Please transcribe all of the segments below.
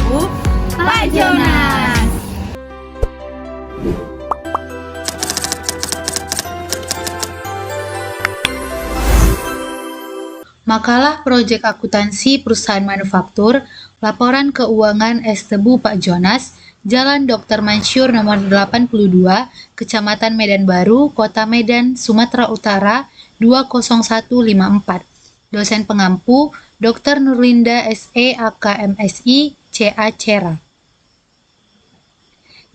Ibu Pak Jonas. Makalah Proyek Akuntansi Perusahaan Manufaktur, Laporan Keuangan S. Tebu Pak Jonas, Jalan Dr. Mansur nomor 82, Kecamatan Medan Baru, Kota Medan, Sumatera Utara 20154. Dosen pengampu, Dr. Nurlinda SE AKMSI CA Cera.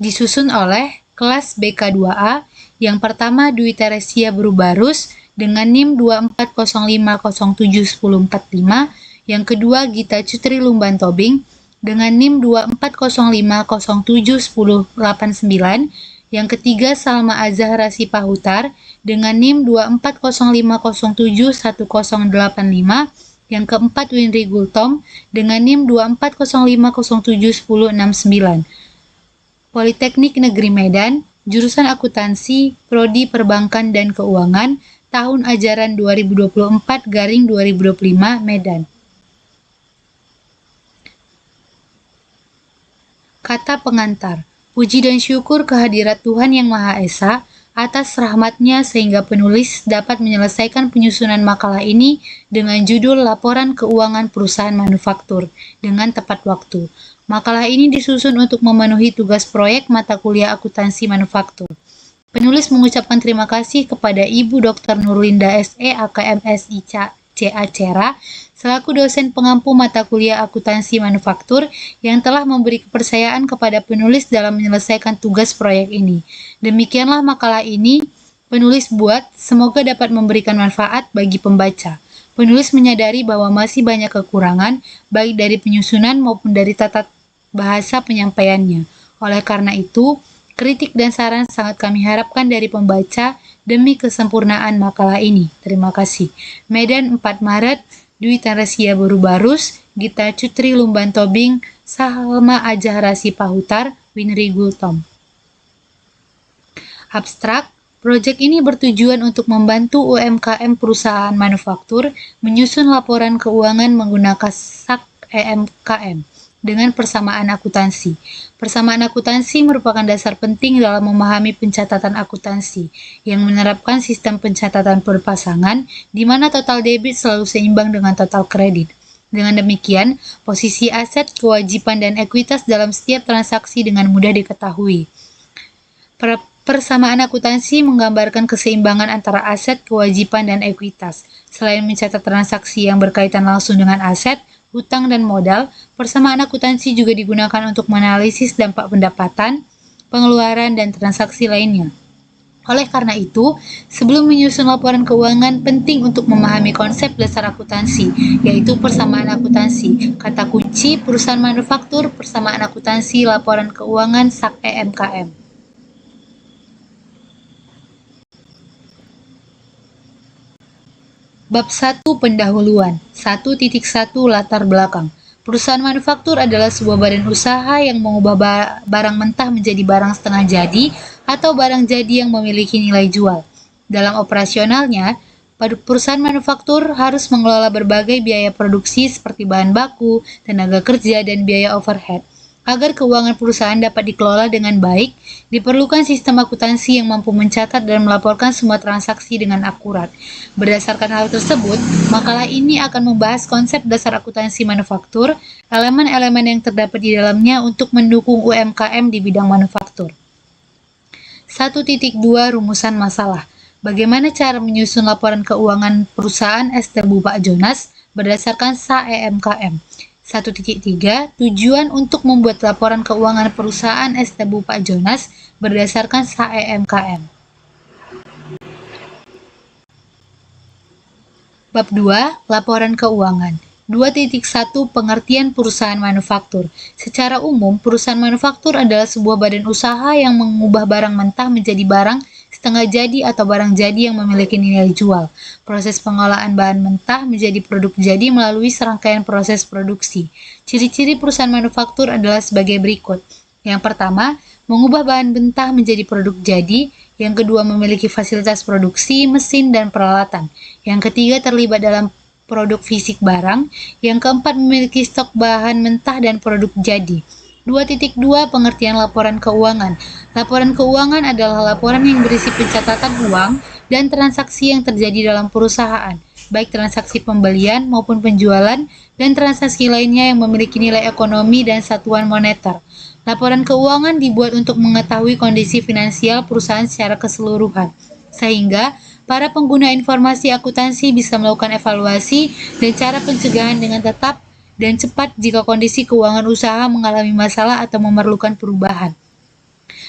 Disusun oleh kelas BK2A, yang pertama Dwi Teresia Berubarus dengan NIM 2405071045, yang kedua Gita Cutri Lumban Tobing dengan NIM 2405071089, yang ketiga Salma Azahra Sipahutar dengan NIM 2405071085, yang keempat Winri Gultom dengan NIM 2405071069. Politeknik Negeri Medan, jurusan Akuntansi, Prodi Perbankan dan Keuangan, tahun ajaran 2024-2025 Medan. Kata pengantar. Puji dan syukur kehadirat Tuhan Yang Maha Esa atas rahmat-Nya sehingga penulis dapat menyelesaikan penyusunan makalah ini dengan judul Laporan Keuangan Perusahaan Manufaktur dengan tepat waktu. Makalah ini disusun untuk memenuhi tugas proyek mata kuliah akuntansi manufaktur. Penulis mengucapkan terima kasih kepada Ibu Dr. Nurlinda SE AKMSI CA Cera selaku dosen pengampu mata kuliah akuntansi manufaktur yang telah memberi kepercayaan kepada penulis dalam menyelesaikan tugas proyek ini. Demikianlah makalah ini penulis buat, semoga dapat memberikan manfaat bagi pembaca. Penulis menyadari bahwa masih banyak kekurangan baik dari penyusunan maupun dari tata bahasa penyampaiannya. Oleh karena itu, kritik dan saran sangat kami harapkan dari pembaca demi kesempurnaan makalah ini. Terima kasih. Medan 4 Maret, Dwi Teresia Berubarus, Gita Cutri Lumban Tobing, Salma Azahra Sipahutar, Winri Gultom. Abstrak, proyek ini bertujuan untuk membantu UMKM perusahaan manufaktur menyusun laporan keuangan menggunakan SAK EMKM dengan persamaan akuntansi. Persamaan akuntansi merupakan dasar penting dalam memahami pencatatan akuntansi yang menerapkan sistem pencatatan berpasangan di mana total debit selalu seimbang dengan total kredit. Dengan demikian, posisi aset, kewajiban, dan ekuitas dalam setiap transaksi dengan mudah diketahui. Persamaan akuntansi menggambarkan keseimbangan antara aset, kewajiban, dan ekuitas. Selain mencatat transaksi yang berkaitan langsung dengan aset, hutang, dan modal, persamaan akuntansi juga digunakan untuk menganalisis dampak pendapatan, pengeluaran, dan transaksi lainnya. Oleh karena itu, sebelum menyusun laporan keuangan, penting untuk memahami konsep dasar akuntansi, yaitu persamaan akuntansi. Kata kunci, perusahaan manufaktur, persamaan akuntansi, laporan keuangan, SAK EMKM. Bab 1 Pendahuluan 1.1 Latar belakang. Perusahaan manufaktur adalah sebuah badan usaha yang mengubah barang mentah menjadi barang setengah jadi atau barang jadi yang memiliki nilai jual. Dalam operasionalnya, perusahaan manufaktur harus mengelola berbagai biaya produksi seperti bahan baku, tenaga kerja, dan biaya overhead. Agar keuangan perusahaan dapat dikelola dengan baik, diperlukan sistem akuntansi yang mampu mencatat dan melaporkan semua transaksi dengan akurat. Berdasarkan hal tersebut, makalah ini akan membahas konsep dasar akuntansi manufaktur, elemen-elemen yang terdapat di dalamnya untuk mendukung UMKM di bidang manufaktur. 1.2 Rumusan masalah. Bagaimana cara menyusun laporan keuangan perusahaan S. Tebu Pak Jonas berdasarkan SAK EMKM. 1.3 Tujuan untuk membuat laporan keuangan perusahaan S. Tebu Pak Jonas berdasarkan SAK EMKM. Bab 2 Laporan Keuangan. 2.1 Pengertian perusahaan manufaktur. Secara umum, perusahaan manufaktur adalah sebuah badan usaha yang mengubah barang mentah menjadi barang setengah jadi atau barang jadi yang memiliki nilai jual. Proses pengolahan bahan mentah menjadi produk jadi melalui serangkaian proses produksi. Ciri-ciri perusahaan manufaktur adalah sebagai berikut. Yang pertama, mengubah bahan mentah menjadi produk jadi. Yang kedua, memiliki fasilitas produksi, mesin, dan peralatan. Yang ketiga, terlibat dalam produk fisik barang. Yang keempat, memiliki stok bahan mentah dan produk jadi. 2.2 Pengertian laporan keuangan. Laporan keuangan adalah laporan yang berisi pencatatan uang dan transaksi yang terjadi dalam perusahaan, baik transaksi pembelian maupun penjualan dan transaksi lainnya yang memiliki nilai ekonomi dan satuan moneter. Laporan keuangan dibuat untuk mengetahui kondisi finansial perusahaan secara keseluruhan, sehingga para pengguna informasi akuntansi bisa melakukan evaluasi dan cara pencegahan dengan tetap dan cepat jika kondisi keuangan usaha mengalami masalah atau memerlukan perubahan.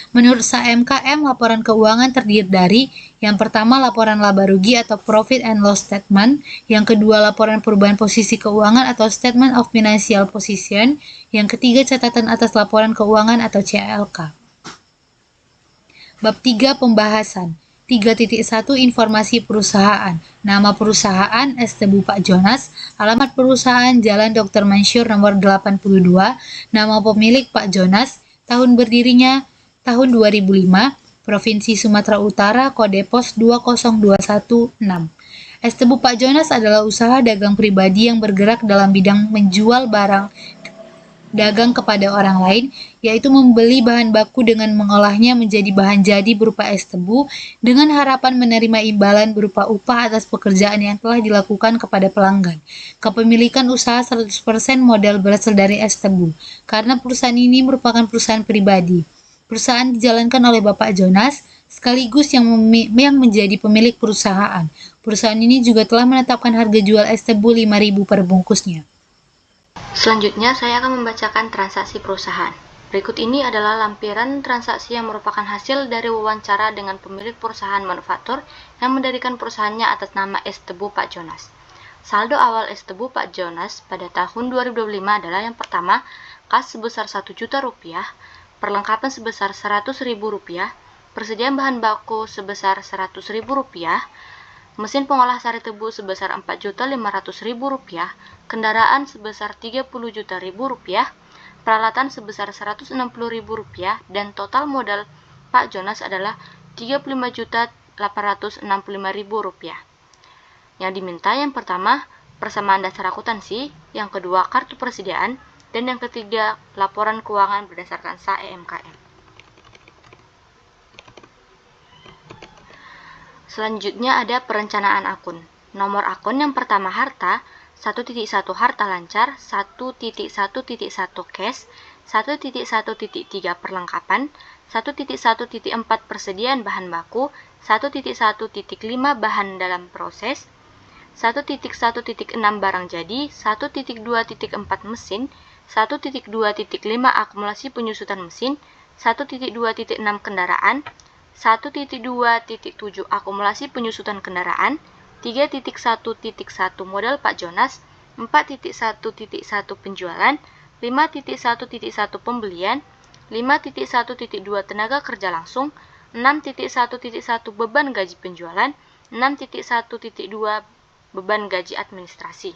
Menurut SAMKM, laporan keuangan terdiri dari yang pertama, laporan laba rugi atau Profit and Loss Statement, yang kedua, laporan perubahan posisi keuangan atau Statement of Financial Position, yang ketiga, catatan atas laporan keuangan atau CLK. Bab 3 Pembahasan. 3.1 Informasi perusahaan. Nama perusahaan S. Tebu Pak Jonas. Alamat perusahaan Jalan Dr. Mansur nomor 82. Nama pemilik Pak Jonas. Tahun berdirinya tahun 2005. Provinsi Sumatera Utara, kode pos 20216. S. Tebu Pak Jonas adalah usaha dagang pribadi yang bergerak dalam bidang menjual barang dagang kepada orang lain, yaitu membeli bahan baku dengan mengolahnya menjadi bahan jadi berupa es tebu dengan harapan menerima imbalan berupa upah atas pekerjaan yang telah dilakukan kepada pelanggan. Kepemilikan usaha 100% modal berasal dari es tebu, karena perusahaan ini merupakan perusahaan pribadi. Perusahaan dijalankan oleh Bapak Jonas, sekaligus yang menjadi pemilik perusahaan. Perusahaan ini juga telah menetapkan harga jual es tebu 5.000 per bungkusnya. Selanjutnya, saya akan membacakan transaksi perusahaan. Berikut ini adalah lampiran transaksi yang merupakan hasil dari wawancara dengan pemilik perusahaan manufaktur yang mendirikan perusahaannya atas nama Es Tebu Pak Jonas. Saldo awal Es Tebu Pak Jonas pada tahun 2025 adalah yang pertama, kas sebesar 1 juta rupiah, perlengkapan sebesar 100.000 rupiah, persediaan bahan baku sebesar 100.000 rupiah, mesin pengolah sari tebu sebesar 4.500.000 rupiah, kendaraan sebesar 30 juta rupiah, peralatan sebesar 160.000 rupiah, dan total modal Pak Jonas adalah 35.865.000 rupiah. Yang diminta yang pertama, persamaan dasar akuntansi, yang kedua, kartu persediaan, dan yang ketiga, laporan keuangan berdasarkan SAMKM. Selanjutnya ada perencanaan akun. Nomor akun yang pertama harta, 1.1 harta lancar, 1.1.1 cash, 1.1.3 perlengkapan, 1.1.4 persediaan bahan baku, 1.1.5 bahan dalam proses, 1.1.6 barang jadi, 1.2.4 mesin, 1.2.5 akumulasi penyusutan mesin, 1.2.6 kendaraan, 1.2.7 akumulasi penyusutan kendaraan, 3.1.1 modal Pak Jonas, 4.1.1 penjualan, 5.1.1 pembelian, 5.1.2 tenaga kerja langsung, 6.1.1 beban gaji penjualan, 6.1.2 beban gaji administrasi.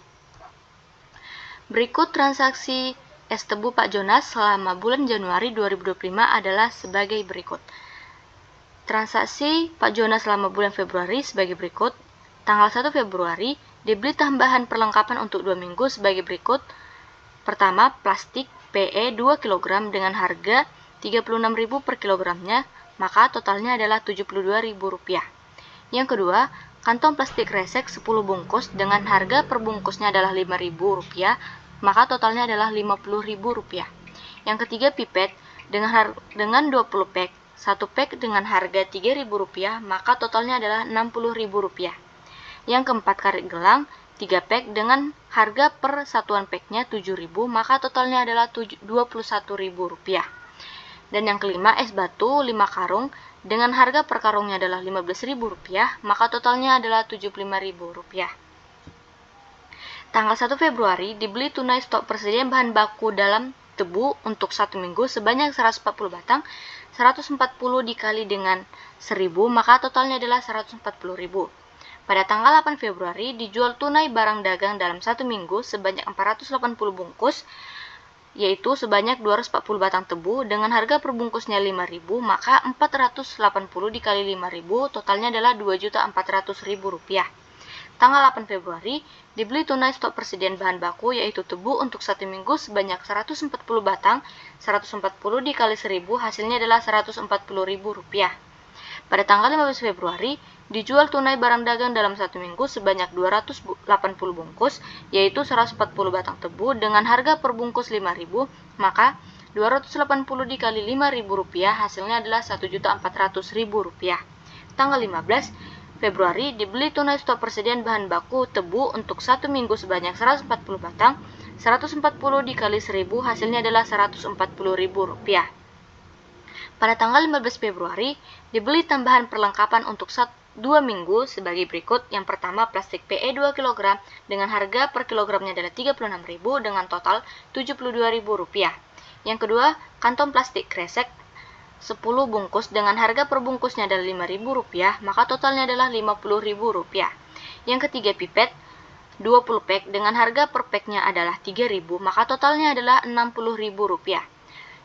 Berikut transaksi Es Tebu Pak Jonas selama bulan Januari 2025 adalah sebagai berikut. Transaksi Pak Jonas selama bulan Februari sebagai berikut. Tanggal 1 Februari dibeli tambahan perlengkapan untuk 2 minggu sebagai berikut. Pertama, plastik PE 2 kg dengan harga 36.000 per kilogramnya, maka totalnya adalah Rp72.000. Yang kedua, kantong plastik resek 10 bungkus dengan harga per bungkusnya adalah Rp5.000, maka totalnya adalah Rp50.000. Yang ketiga, pipet dengan 20 pack. 1 pack dengan harga Rp3.000, maka totalnya adalah Rp60.000. Yang keempat, karet gelang 3 pack dengan harga per satuan packnya Rp7.000, maka totalnya adalah Rp21.000. Dan yang kelima, es batu 5 karung dengan harga per karungnya adalah Rp15.000, maka totalnya adalah Rp75.000. Tanggal 1 Februari dibeli tunai stok persediaan bahan baku dalam tebu untuk 1 minggu sebanyak 140 batang, 140 dikali dengan 1.000, maka totalnya adalah Rp140.000. Pada tanggal 8 Februari dijual tunai barang dagang dalam 1 minggu sebanyak 480 bungkus, yaitu sebanyak 240 batang tebu dengan harga per bungkusnya Rp5.000, maka 480 dikali 5.000 totalnya adalah Rp2.400.000. Tanggal 8 Februari, dibeli tunai stok persediaan bahan baku yaitu tebu untuk 1 minggu sebanyak 140 batang, 140 dikali 1000 hasilnya adalah Rp140.000. Pada tanggal 15 Februari, dijual tunai barang dagang dalam 1 minggu sebanyak 280 bungkus, yaitu 140 batang tebu dengan harga per bungkus Rp5.000, maka 280 dikali Rp5.000 hasilnya adalah Rp1.400.000. Tanggal 15 Februari, dibeli tunai stok persediaan bahan baku tebu untuk 1 minggu sebanyak 140 batang, 140 dikali 1000 hasilnya adalah Rp140.000. Pada tanggal 15 Februari, dibeli tambahan perlengkapan untuk 2 minggu sebagai berikut. Yang pertama, plastik PE 2 kg dengan harga per kilogramnya adalah Rp36.000 dengan total Rp72.000. Yang kedua, kantong plastik kresek 10 bungkus dengan harga per bungkusnya adalah Rp5.000, maka totalnya adalah Rp50.000. Yang ketiga, pipet 20 pack dengan harga per packnya adalah Rp3.000, maka totalnya adalah Rp60.000.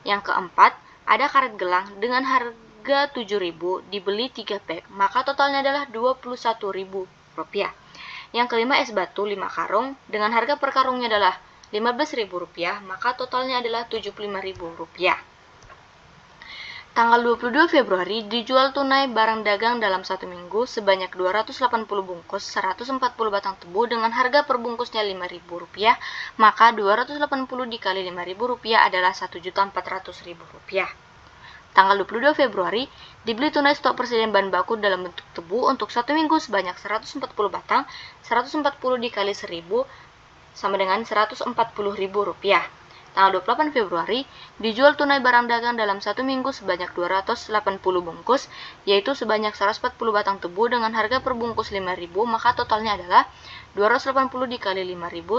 Yang keempat, ada karet gelang dengan harga Rp7.000, dibeli 3 pack, maka totalnya adalah Rp21.000. Yang kelima, es batu 5 karung dengan harga per karungnya adalah Rp15.000, maka totalnya adalah Rp75.000. Tanggal 22 Februari, dijual tunai barang dagang dalam 1 minggu sebanyak 280 bungkus, 140 batang tebu dengan harga per bungkusnya Rp5.000, maka 280 dikali Rp5.000 adalah Rp1.400.000. Tanggal 22 Februari, dibeli tunai stok persediaan bahan baku dalam bentuk tebu untuk 1 minggu sebanyak 140 batang, 140 dikali 1000 sama dengan Rp140.000. Tanggal 28 Februari, dijual tunai barang dagang dalam 1 minggu sebanyak 280 bungkus, yaitu sebanyak 140 batang tebu dengan harga per bungkus Rp5.000, maka totalnya adalah 280 dikali Rp5.000,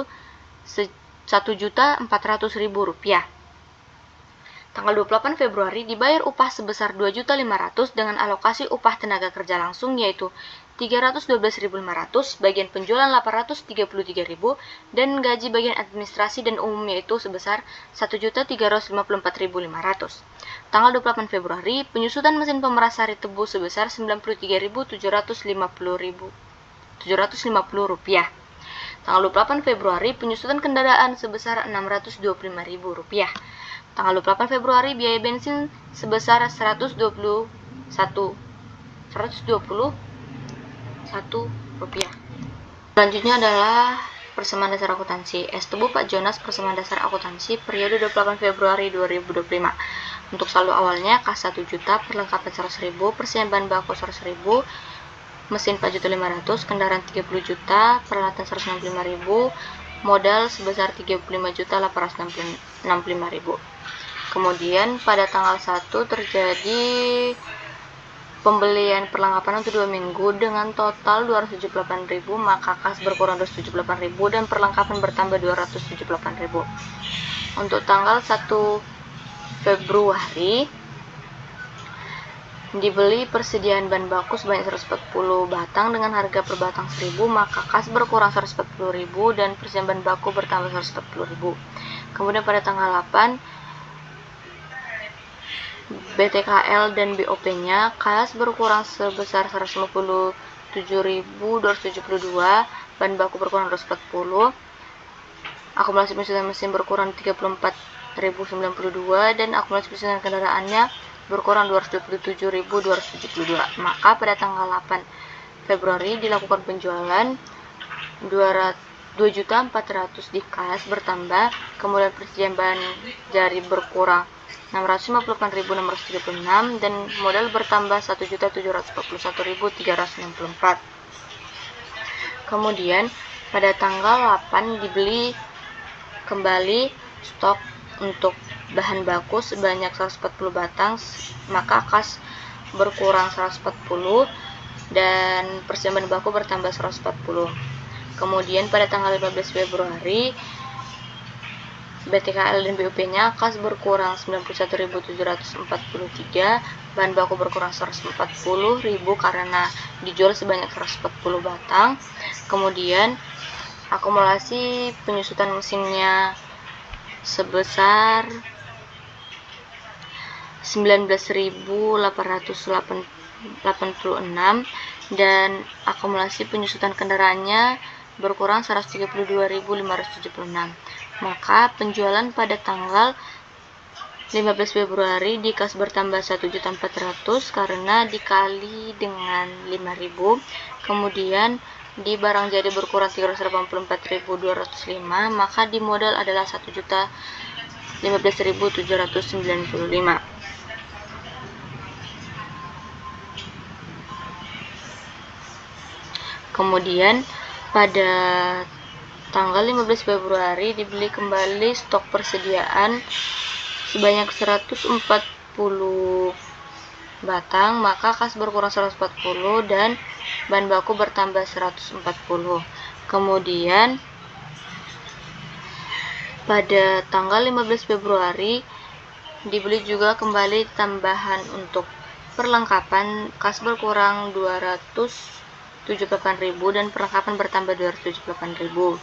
Rp1.400.000. Tanggal 28 Februari, dibayar upah sebesar Rp2.500.000 dengan alokasi upah tenaga kerja langsung yaitu Rp312.500, bagian penjualan Rp833.000, dan gaji bagian administrasi dan umum yaitu sebesar Rp1.354.500. Tanggal 28 Februari, penyusutan mesin pemeras sari tebu sebesar Rp93.750. Tanggal 28 Februari, penyusutan kendaraan sebesar Rp625.000. Tanggal 28 Februari, biaya bensin sebesar Rp121. Selanjutnya adalah persamaan dasar akuntansi. Es tebu Pak Jonas persamaan dasar akuntansi periode 28 Februari 2025. Untuk saldo awalnya kas 1 juta, perlengkapan 100.000, persediaan bahan baku 100.000, mesin 4.500.000, kendaraan 30 juta, peralatan 165.000, modal sebesar 35.865.000. Kemudian pada tanggal 1 terjadi pembelian perlengkapan untuk 2 minggu dengan total 278.000, maka kas berkurang 278.000 dan perlengkapan bertambah 278.000. Untuk tanggal 1 Februari dibeli persediaan bahan baku sebanyak 140 batang dengan harga per batang 1.000, maka kas berkurang 140.000 dan persediaan bahan baku bertambah 140.000. Kemudian pada tanggal 8 BTKL dan BOP-nya kas berkurang sebesar 157.272, bahan baku berkurang 240, akumulasi penyusutan mesin berkurang 34.092 dan akumulasi penyusutan kendaraannya berkurang 227.272. Maka pada tanggal 8 Februari dilakukan penjualan 2.400.000 di kas bertambah, kemudian persediaan bahan jari berkurang 658.636 dan modal bertambah 1.741.364. Kemudian pada tanggal 8 dibeli kembali stok untuk bahan baku sebanyak 140 batang, maka kas berkurang 140 dan persediaan bahan baku bertambah 140. Kemudian pada tanggal 15 Februari BTKL dan BUP-nya kas berkurang 91.743, bahan baku berkurang 140.000 karena dijual sebanyak 140 batang. Kemudian akumulasi penyusutan mesinnya sebesar 19.880 dan akumulasi penyusutan kendaraannya berkurang 132.576. Maka penjualan pada tanggal 15 Februari di kas bertambah 1.400.000 karena dikali dengan 5.000. Kemudian di barang jadi berkurang 384.205, maka di modal adalah 1.015.795. Kemudian pada tanggal 15 Februari dibeli kembali stok persediaan sebanyak 140 batang, maka kas berkurang 140 dan bahan baku bertambah 140. Kemudian pada tanggal 15 Februari dibeli juga kembali tambahan untuk perlengkapan, kas berkurang 278.000 dan perlengkapan bertambah 278.000.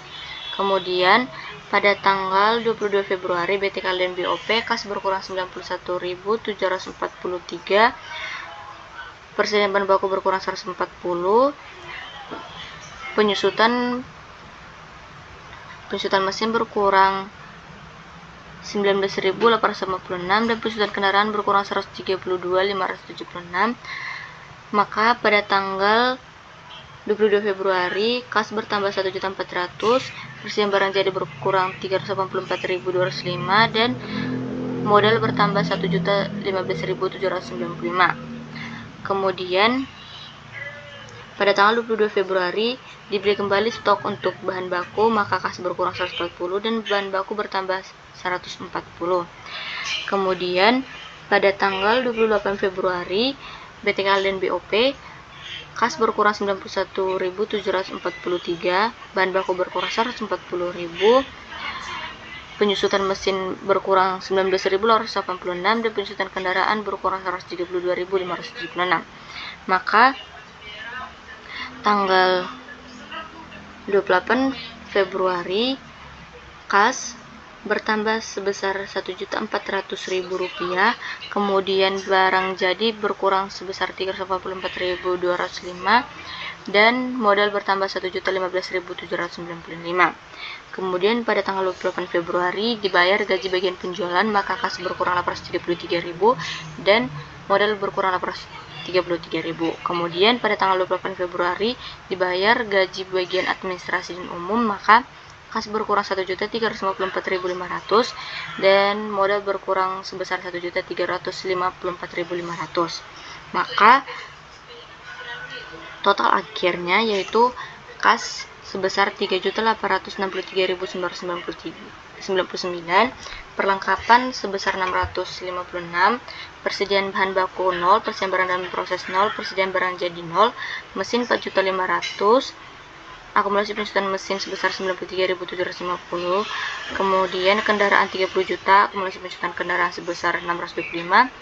Kemudian pada tanggal 22 Februari BTK dan BOP kas berkurang 91.743, persediaan bahan baku berkurang 140, penyusutan mesin berkurang 19.856 dan penyusutan kendaraan berkurang 132.576. Maka pada tanggal 22 Februari kas bertambah 1.400.000, persediaan barang jadi berkurang 384.205 dan modal bertambah 1.015.795. Kemudian pada tanggal 22 Februari dibeli kembali stok untuk bahan baku, maka kas berkurang 140 dan bahan baku bertambah 140. Kemudian pada tanggal 28 Februari BTK dan BOP kas berkurang 91.743, bahan baku berkurang 140.000, penyusutan mesin berkurang 19.886 dan penyusutan kendaraan berkurang 132.576. Maka tanggal 28 Februari kas bertambah sebesar Rp1.400.000, kemudian barang jadi berkurang sebesar 384.205 dan modal bertambah 1.015.795. Kemudian pada tanggal 28 Februari dibayar gaji bagian penjualan, maka kas berkurang 833.000 dan modal berkurang 833.000. Kemudian pada tanggal 28 Februari dibayar gaji bagian administrasi dan umum, maka kas berkurang 1.354.500 dan modal berkurang sebesar 1.354.500. Maka total akhirnya yaitu kas sebesar 3.863.999, perlengkapan sebesar 656, persediaan bahan baku 0, persediaan barang dalam proses 0, persediaan barang jadi 0, mesin 4.500.000, akumulasi penyusutan mesin sebesar 93.750, kemudian kendaraan 30 juta, akumulasi penyusutan kendaraan sebesar 625,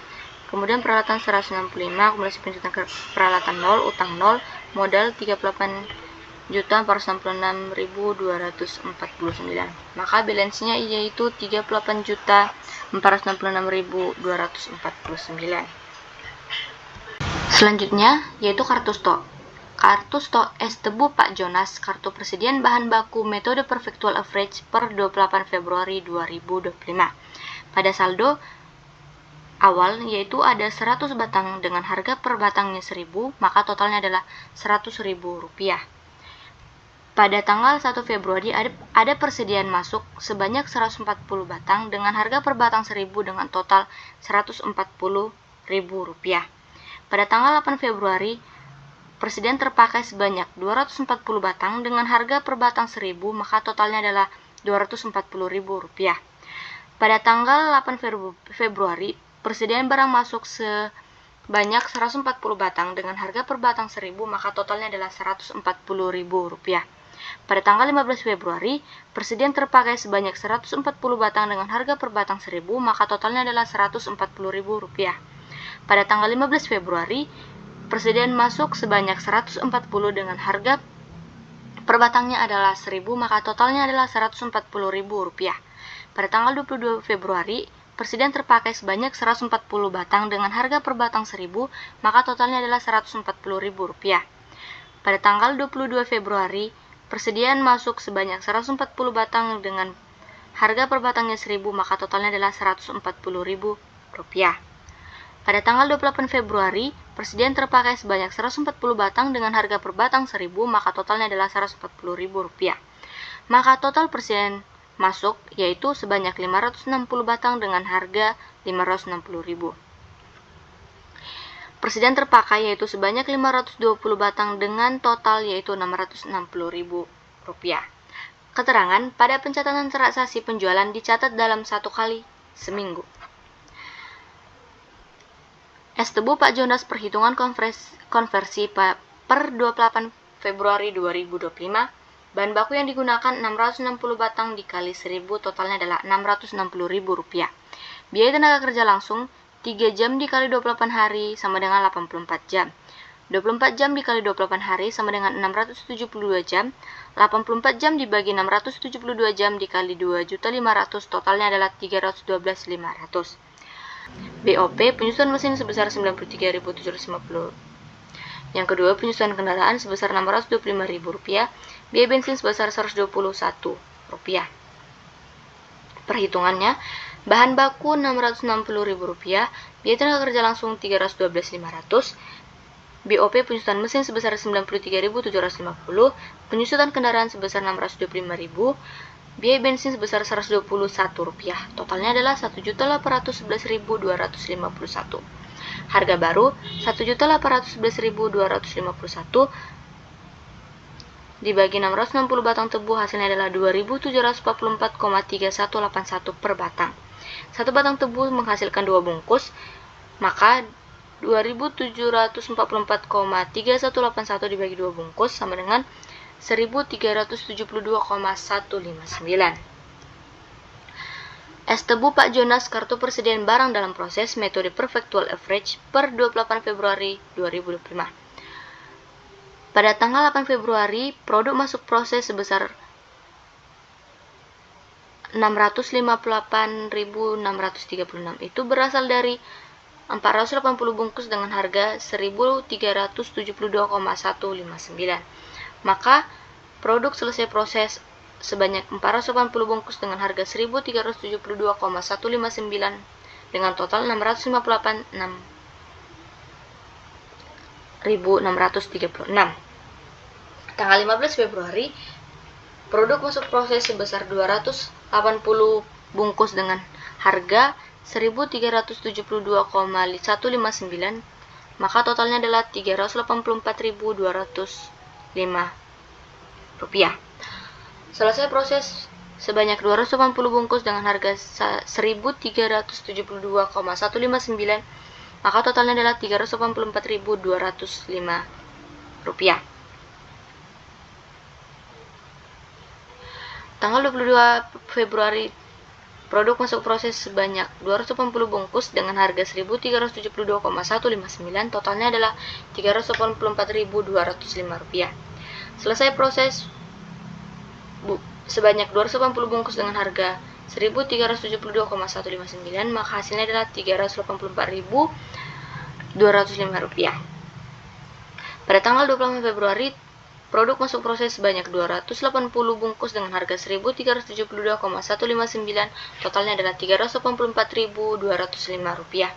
kemudian peralatan 165, akumulasi penyusutan peralatan 0, utang 0, modal 38.466.249. Maka balansinya yaitu 38.466.249. Selanjutnya yaitu kartu stok. Kartu stok es tebu Pak Jonas, kartu persediaan bahan baku metode Perfectual Average per 28 Februari 2025. Pada saldo awal yaitu ada 100 batang dengan harga per batangnya 1.000, maka totalnya adalah Rp100.000. Pada tanggal 1 Februari ada persediaan masuk sebanyak 140 batang dengan harga per batang 1.000 dengan total Rp140.000. Pada tanggal 8 Februari persediaan terpakai sebanyak 240 batang dengan harga per batang 1.000, maka totalnya adalah Rp240.000. Pada tanggal 8 Februari, persediaan barang masuk sebanyak 140 batang dengan harga per batang 1.000, maka totalnya adalah Rp140.000. Pada tanggal 15 Februari, persediaan terpakai sebanyak 140 batang dengan harga per batang 1.000, maka totalnya adalah Rp140.000. Pada tanggal 15 Februari, persediaan masuk sebanyak 140 dengan harga per batangnya adalah 1.000, maka totalnya adalah Rp140.000. Pada tanggal 22 Februari, Presiden terpakai sebanyak 140 batang dengan harga per batang 1.000, maka totalnya adalah Rp140.000. Pada tanggal 22 Februari, persediaan masuk sebanyak 140 batang dengan harga per batangnya 1.000, maka totalnya adalah Rp140.000. Pada tanggal 28 Februari, persediaan terpakai sebanyak 140 batang dengan harga per batang 1.000, maka totalnya adalah Rp140.000. Maka total persediaan masuk yaitu sebanyak 560 batang dengan harga Rp560.000. Persediaan terpakai yaitu sebanyak 520 batang dengan total yaitu Rp660.000. Keterangan pada pencatatan transaksi penjualan dicatat dalam 1 kali seminggu. Es tebu Pak Jonas perhitungan konversi per 28 Februari 2025. Bahan baku yang digunakan 660 batang dikali 1.000, totalnya adalah Rp660.000. Biaya tenaga kerja langsung 3 jam dikali 28 hari sama dengan 84 jam. 24 jam dikali 28 hari sama dengan 672 jam. 84 jam dibagi 672 jam dikali 2.500.000, totalnya adalah 312.500. BOP penyusutan mesin sebesar 93.750. Yang kedua, penyusutan kendaraan sebesar Rp625.000, biaya bensin sebesar Rp121. Perhitungannya, bahan baku Rp660.000, biaya tenaga kerja langsung Rp312.500, BOP penyusutan mesin sebesar Rp93.750, penyusutan kendaraan sebesar Rp625.000, biaya bensin sebesar Rp121. Totalnya adalah Rp1.811.251. Harga baru Rp1.811.251 dibagi 660 batang tebu, hasilnya adalah 2.744,3181 per batang. Satu batang tebu menghasilkan 2 bungkus, maka 2.744,3181 dibagi 2 bungkus sama dengan 1.372,159. Es tebu Pak Jonas kartu persediaan barang dalam proses metode Perfectual Average per 28 Februari 2025. Pada tanggal 8 Februari, produk masuk proses sebesar 658.636 itu berasal dari 480 bungkus dengan harga 1.372,159. Maka produk selesai proses sebanyak 480 bungkus dengan harga 1.372,159 dengan total 658.636. Tanggal 15 Februari, produk masuk proses sebesar 280 bungkus dengan harga 1.372,159, maka totalnya adalah Rp384.205. Selesai proses sebanyak 280 bungkus dengan harga 1.372,159, maka totalnya adalah Rp384.205. Tanggal 22 Februari, produk masuk proses sebanyak 280 bungkus dengan harga 1.372,159, totalnya adalah Rp384.205. Selesai proses sebanyak 280 bungkus dengan harga 1.372,159, maka hasilnya adalah Rp384.205. Pada tanggal 28 Februari, produk masuk proses sebanyak 280 bungkus dengan harga 1.372,159, totalnya adalah Rp384.205.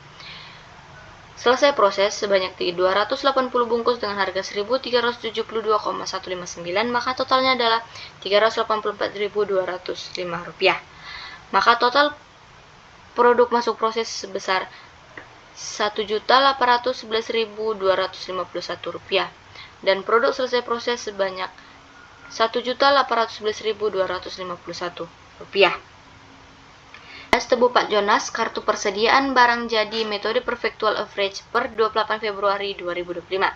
Selesai proses sebanyak 280 bungkus dengan harga 1.372,159, maka totalnya adalah Rp384.205. Maka total produk masuk proses sebesar Rp1.811.251 dan produk selesai proses sebanyak Rp1.811.251. Es tebu Pak Jonas kartu persediaan barang jadi metode Perfectual Average per 28 Februari 2025.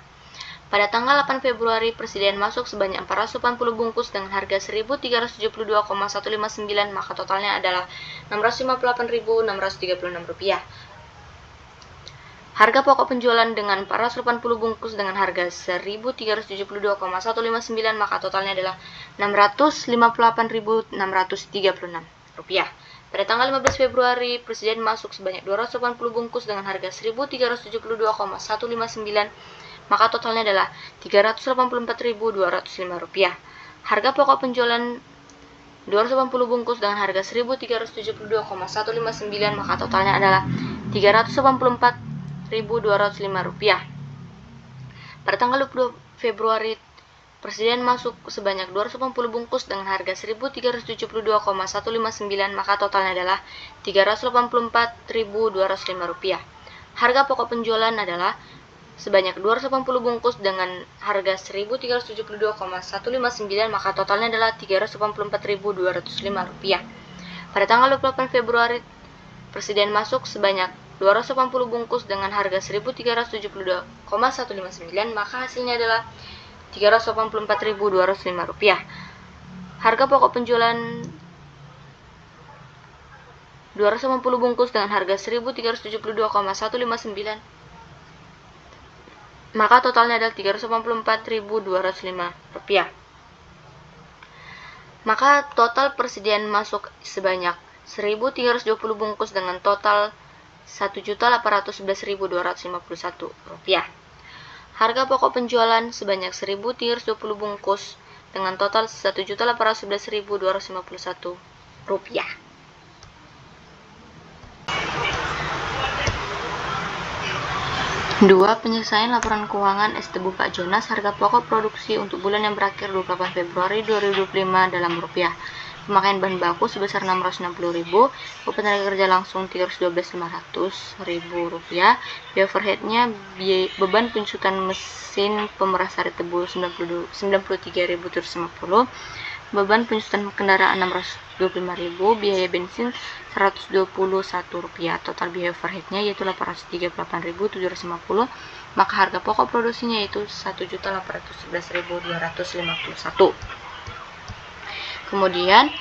Pada tanggal 8 Februari, persediaan masuk sebanyak 480 bungkus dengan harga Rp1.372,159, maka totalnya adalah Rp658.636. Harga pokok penjualan dengan 480 bungkus dengan harga Rp1.372,159, maka totalnya adalah Rp658.636. Pada tanggal 15 Februari, Presiden masuk sebanyak 280 bungkus dengan harga 1.372,159, maka totalnya adalah Rp384.205. Harga pokok penjualan 280 bungkus dengan harga 1.372,159, maka totalnya adalah Rp384.205. Pada tanggal 20 Februari, Presiden masuk sebanyak 280 bungkus dengan harga 1.372,159, maka totalnya adalah Rp384.205. Harga pokok penjualan adalah sebanyak 280 bungkus dengan harga 1.372,159, maka totalnya adalah Rp384.205. Pada tanggal 28 Februari, Presiden masuk sebanyak 280 bungkus dengan harga 1.372,159, maka hasilnya adalah Rp384.205. Harga pokok penjualan 280 bungkus dengan harga 1.372,159, maka totalnya adalah Rp384.205. Maka total persediaan masuk sebanyak 1.320 bungkus dengan total Rp1.811.251. Harga pokok penjualan sebanyak 1.320 bungkus dengan total Rp1.811.251. 2. Penyelesaian laporan keuangan Estebu Pak Jonas harga pokok produksi untuk bulan yang berakhir 28 Februari 2025 dalam rupiah. Pemakaian bahan baku sebesar Rp660.000, beban tenaga kerja langsung Rp312.500, biaya overheadnya beban penyusutan mesin pemeras sari tebu Rp93.750, beban penyusutan kendaraan Rp625.000, biaya bensin Rp121, total biaya overheadnya yaitu Rp838.750, maka harga pokok produksinya yaitu Rp1.811.251. Kemudian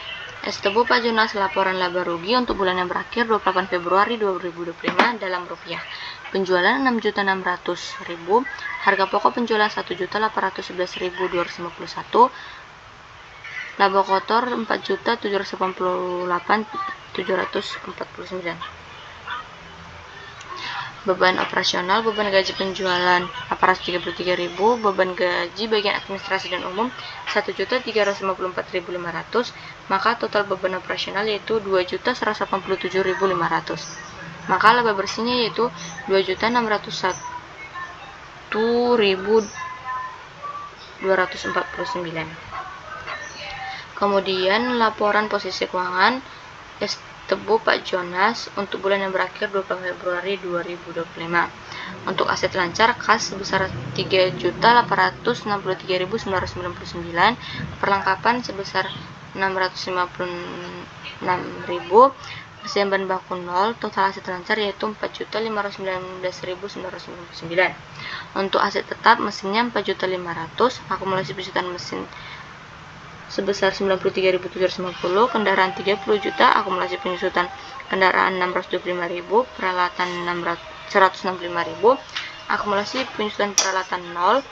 Estebu Pak Jonas laporan laba rugi untuk bulan yang berakhir 28 Februari 2025 dalam rupiah. Penjualan Rp6.600.000, harga pokok penjualan Rp1.811.251, laba kotor Rp4.788.749. Beban operasional, beban gaji penjualan Rp833.000, beban gaji bagian administrasi dan umum Rp1.354.500, maka total beban operasional yaitu Rp2.187.500. Maka laba bersihnya yaitu Rp2.601.249. Kemudian laporan posisi keuangan Estebu Pak Jonas untuk bulan yang berakhir 20 Februari 2025. Untuk aset lancar kas sebesar Rp3.863.999, perlengkapan sebesar Rp656.000, persediaan bahan baku 0, total aset lancar yaitu Rp4.519.099. Untuk aset tetap mesinnya Rp4.500.000, akumulasi penyusutan mesin sebesar Rp93.750, kendaraan Rp30 juta, akumulasi penyusutan kendaraan Rp625.000, peralatan Rp165.000, akumulasi penyusutan peralatan 0,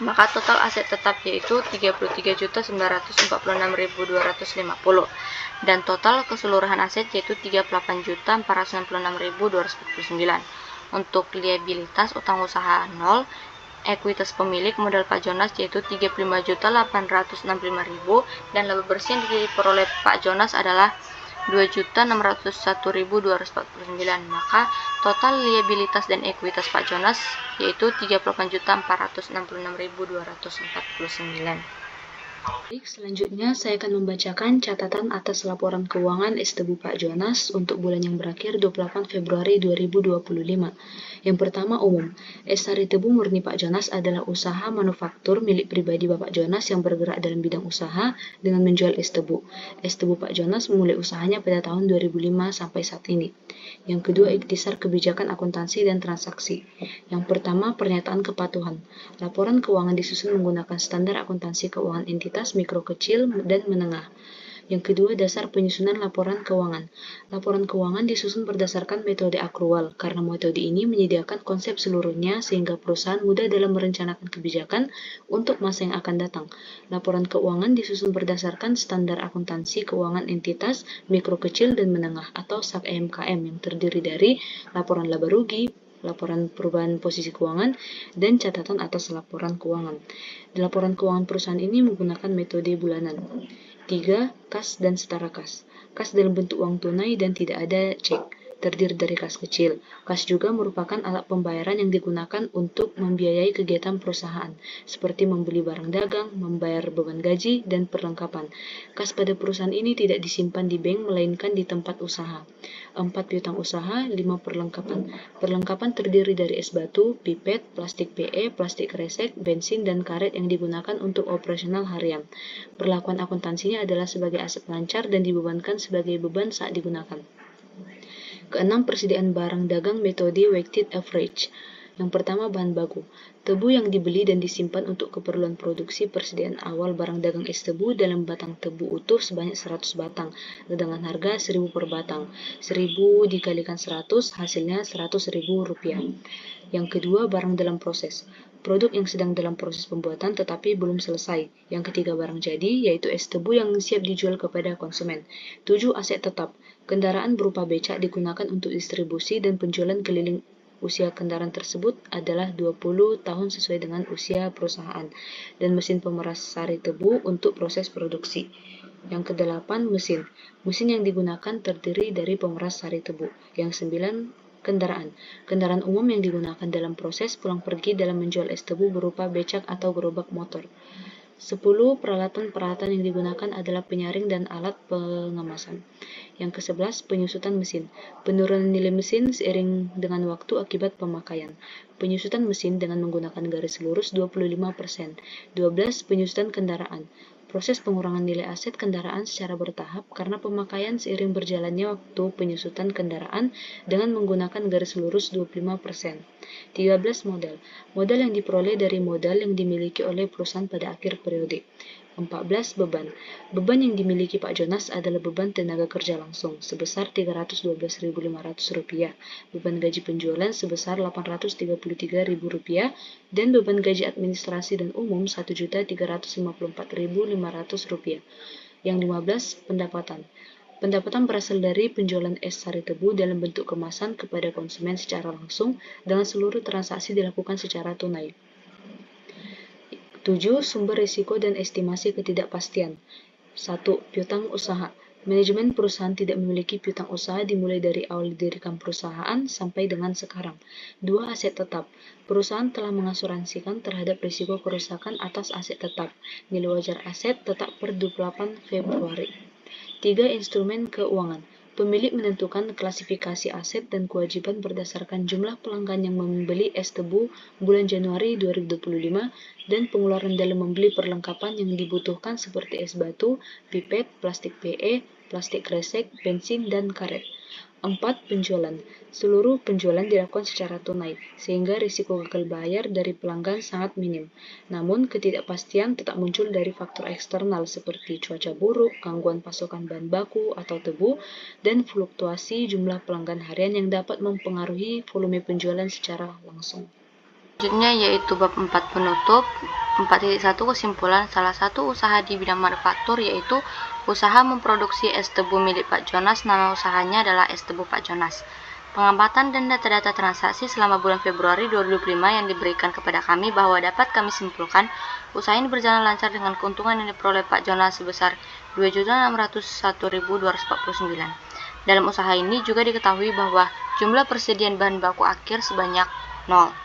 maka total aset tetap yaitu Rp33.946.250 dan total keseluruhan aset yaitu Rp38.466.249. Untuk liabilitas utang usaha 0, ekuitas pemilik modal Pak Jonas yaitu Rp35.865.000 dan laba bersih yang diperoleh Pak Jonas adalah Rp2.601.249. Maka total liabilitas dan ekuitas Pak Jonas yaitu Rp38.466.249. Baik, selanjutnya saya akan membacakan catatan atas laporan keuangan Estebu Pak Jonas untuk bulan yang berakhir 28 Februari 2025. Yang pertama, umum. Sari Tebu Murni Pak Jonas adalah usaha manufaktur milik pribadi Bapak Jonas yang bergerak dalam bidang usaha dengan menjual es tebu. Es tebu Pak Jonas memulai usahanya pada tahun 2005 sampai saat ini. Yang kedua, ikhtisar kebijakan akuntansi dan transaksi. Yang pertama, pernyataan kepatuhan. Laporan keuangan disusun menggunakan standar akuntansi keuangan entitas mikro, kecil, dan menengah. Yang kedua, dasar penyusunan laporan keuangan. Laporan keuangan disusun berdasarkan metode akrual, karena metode ini menyediakan konsep seluruhnya sehingga perusahaan mudah dalam merencanakan kebijakan untuk masa yang akan datang. Laporan keuangan disusun berdasarkan standar akuntansi keuangan entitas mikro, kecil, dan menengah atau SAK-MKM yang terdiri dari laporan laba rugi, laporan perubahan posisi keuangan, dan catatan atas laporan keuangan. Di laporan keuangan perusahaan ini menggunakan metode bulanan. 3. Kas dan setara kas. Kas dalam bentuk uang tunai dan tidak ada cek, terdiri dari kas kecil. Kas juga merupakan alat pembayaran yang digunakan untuk membiayai kegiatan perusahaan, seperti membeli barang dagang, membayar beban gaji, dan perlengkapan. Kas pada perusahaan ini tidak disimpan di bank, melainkan di tempat usaha. 4. Piutang usaha, 5. Perlengkapan. Perlengkapan terdiri dari es batu, pipet, plastik PE, plastik kresek, bensin, dan karet yang digunakan untuk operasional harian. Perlakuan akuntansinya adalah sebagai aset lancar dan dibebankan sebagai beban saat digunakan. Keenam, persediaan barang dagang metode weighted average. Yang pertama, bahan baku. Tebu yang dibeli dan disimpan untuk keperluan produksi. Persediaan awal barang dagang es tebu dalam batang tebu utuh sebanyak 100 batang dengan harga 1.000 per batang. 1.000 dikalikan 100 hasilnya Rp100.000. Yang kedua, barang dalam proses. Produk yang sedang dalam proses pembuatan tetapi belum selesai. Yang ketiga, barang jadi, yaitu es tebu yang siap dijual kepada konsumen. 7. Aset tetap. Kendaraan berupa becak digunakan untuk distribusi dan penjualan keliling. Usia kendaraan tersebut adalah 20 tahun sesuai dengan usia perusahaan. Dan mesin pemeras sari tebu untuk proses produksi. Yang kedelapan, mesin. Mesin yang digunakan terdiri dari pemeras sari tebu. Yang 9, kendaraan. Kendaraan umum yang digunakan dalam proses pulang pergi dalam menjual es tebu berupa becak atau gerobak motor. 10. Peralatan-peralatan yang digunakan adalah penyaring dan alat pengemasan. Yang ke-11, penyusutan mesin. Penurunan nilai mesin seiring dengan waktu akibat pemakaian. Penyusutan mesin dengan menggunakan garis lurus 25%. 12. Penyusutan kendaraan. Proses pengurangan nilai aset kendaraan secara bertahap karena pemakaian seiring berjalannya waktu. Penyusutan kendaraan dengan menggunakan garis lurus 25%. 13. Modal. Modal yang diperoleh dari modal yang dimiliki oleh perusahaan pada akhir periode. 14. Beban. Beban yang dimiliki Pak Jonas adalah beban tenaga kerja langsung sebesar Rp312.500, beban gaji penjualan sebesar Rp833.000, dan beban gaji administrasi dan umum Rp1.354.500. Yang 15. Pendapatan. Pendapatan berasal dari penjualan es sari tebu dalam bentuk kemasan kepada konsumen secara langsung dengan seluruh transaksi dilakukan secara tunai. 7. Sumber risiko dan estimasi ketidakpastian. 1. Piutang usaha. Manajemen perusahaan tidak memiliki piutang usaha dimulai dari awal didirikan perusahaan sampai dengan sekarang. 2. Aset tetap. Perusahaan telah mengasuransikan terhadap risiko kerusakan atas aset tetap. Nilai wajar aset tetap per 28 Februari. 3. Instrumen keuangan. Pemilik menentukan klasifikasi aset dan kewajiban berdasarkan jumlah pelanggan yang membeli es tebu bulan Januari 2025 dan pengeluaran dalam membeli perlengkapan yang dibutuhkan seperti es batu, pipet, plastik PE, plastik kresek, bensin, dan karet. 4. Penjualan. Seluruh penjualan dilakukan secara tunai, sehingga risiko gagal bayar dari pelanggan sangat minim. Namun, ketidakpastian tetap muncul dari faktor eksternal seperti cuaca buruk, gangguan pasokan bahan baku atau tebu, dan fluktuasi jumlah pelanggan harian yang dapat mempengaruhi volume penjualan secara langsung. Selanjutnya yaitu bab 4 penutup. 4.1 kesimpulan. Salah satu usaha di bidang manufaktur yaitu usaha memproduksi es tebu milik Pak Jonas. Nama usahanya adalah Es Tebu Pak Jonas. Pengamatan dan data-data transaksi selama bulan Februari 2025 yang diberikan kepada kami bahwa dapat kami simpulkan usaha ini berjalan lancar dengan keuntungan yang diperoleh Pak Jonas sebesar Rp2.601.249. Dalam usaha ini juga diketahui bahwa jumlah persediaan bahan baku akhir sebanyak 0.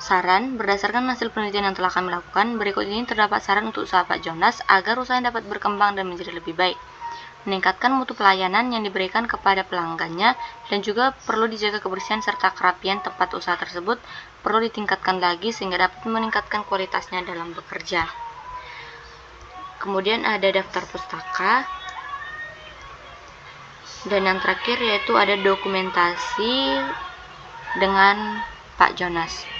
Saran, berdasarkan hasil penelitian yang telah kami lakukan, berikut ini terdapat saran untuk usaha Pak Jonas agar usahanya dapat berkembang dan menjadi lebih baik. Meningkatkan mutu pelayanan yang diberikan kepada pelanggannya dan juga perlu dijaga kebersihan serta kerapian tempat usaha tersebut perlu ditingkatkan lagi sehingga dapat meningkatkan kualitasnya dalam bekerja. Kemudian ada daftar pustaka. Dan yang terakhir yaitu ada dokumentasi dengan Pak Jonas.